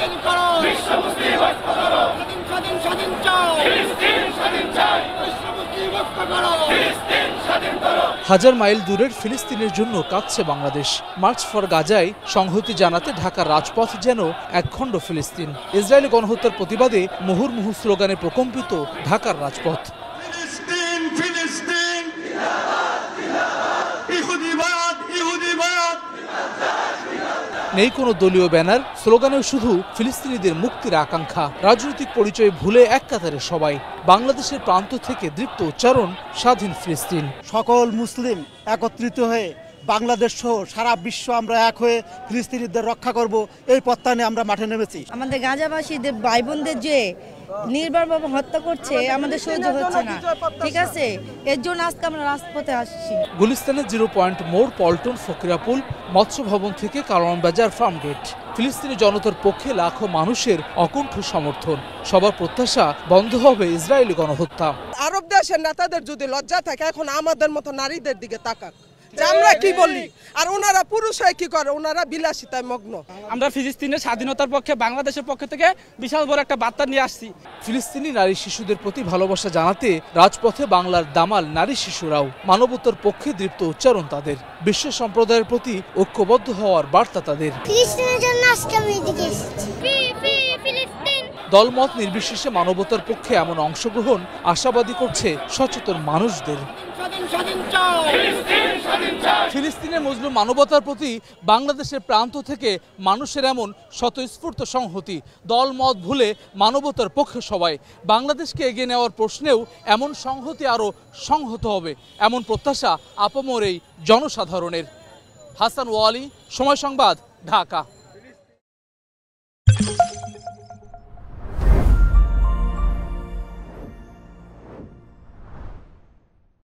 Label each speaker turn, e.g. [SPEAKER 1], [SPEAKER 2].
[SPEAKER 1] স্বাধীন করো, বিশ্ব মুসলিম ঐক্য করো, স্বাধীন স্বাধীন চাই, ফিলিস্তিন স্বাধীন চাই, বিশ্ব মুসলিম ঐক্য করো, ফিলিস্তিন স্বাধীন করো।
[SPEAKER 2] হাজার মাইল দূরের ফিলিস্তিনের জন্য কাঁদছে বাংলাদেশ। মার্চ ফর গাজায় সংহতি জানাতে ঢাকার রাজপথ যেন একখণ্ড ফিলিস্তিন। ইসরায়েলি গণহত্যার প্রতিবাদে মুহুর্মুহু স্লোগানে প্রকম্পিত ঢাকার রাজপথ।
[SPEAKER 3] ফিলিস্তিন ফিলিস্তিন ইহুদিবাদ ইহুদিবাদ।
[SPEAKER 2] নেই কোনো দলীয় ব্যানার, স্লোগানেও শুধু ফিলিস্তিনিদের মুক্তির আকাঙ্ক্ষা। রাজনৈতিক পরিচয় ভুলে এক কাতারে সবাই। বাংলাদেশের প্রান্ত থেকে দৃপ্ত উচ্চারণ স্বাধীন ফিলিস্তিন।
[SPEAKER 4] সকল মুসলিম একত্রিত হয়ে বাংলাদেশ সহ সারা বিশ্ব আমরা এক হয়ে ফিলিস্তিনিদের রক্ষা করব, এই প্রত্যয় নিয়ে আমরা মাঠে নেমেছি।
[SPEAKER 5] আমাদের গাজাবাসীদের ভাই বোনদের যে নির্মমভাবে হত্যা করছে আমাদের সহ্য হচ্ছে না, ঠিক আছে? এর জন্য আজকে আমরা রাজপথে আসছি।
[SPEAKER 2] গুলিস্তানের 0 পয়েন্ট মোড়, পল্টন, ফকিরাপুল, মৎস্য ভবন থেকে কারওয়ানবাজার ফার্মগেট। ফিলিস্তিনি জনতার পক্ষে লাখো মানুষের অকুণ্ঠ সমর্থন। সবার প্রত্যাশা বন্ধ হবে ইসরায়েলি গণহত্যা।
[SPEAKER 6] আরব দেশের নেতাদের যদি লজ্জা থাকে, এখন আমাদের মতো নারীদের দিকে তাকাক, যে আমরা কি বলি, আর ওনারা পুরুষ হয়ে কি করে, ওনারা বিলাসিতায় মগ্ন।
[SPEAKER 7] আমরা ফিলিস্তিনের স্বাধীনতার পক্ষে বাংলাদেশের পক্ষ থেকে বিশাল বড় একটা বার্তা নিয়ে আসছি।
[SPEAKER 2] ফিলিস্তিনি নারী শিশুদের প্রতি ভালোবাসা জানাতে রাজপথে বাংলার দামাল নারী শিশুরাও। মানবতার পক্ষে দৃপ্ত উচ্চারণ তাদের। বিশ্ব সম্প্রদায়ের প্রতি ঐক্যবদ্ধ হওয়ার বার্তা তাদের।
[SPEAKER 8] ফিলিস্তিনের জন্য আজকে আমি এদিকে এসেছি।
[SPEAKER 2] দলমত নির্বিশেষে মানবতার পক্ষে এমন অংশগ্রহণ আশাবাদী করছে সচেতন মানুষদের। ফিলিস্তিনের মজলুম মানবতার প্রতি বাংলাদেশের প্রান্ত থেকে মানুষের এমন স্বতঃস্ফূর্ত সংহতি। দলমত ভুলে মানবতার পক্ষে সবাই। বাংলাদেশকে এগিয়ে নেওয়ার প্রশ্নেও এমন সংহতি আরও সংহত হবে, এমন প্রত্যাশা আপামর এই জনসাধারণের। হাসান ওয়ালি, সময় সংবাদ, ঢাকা।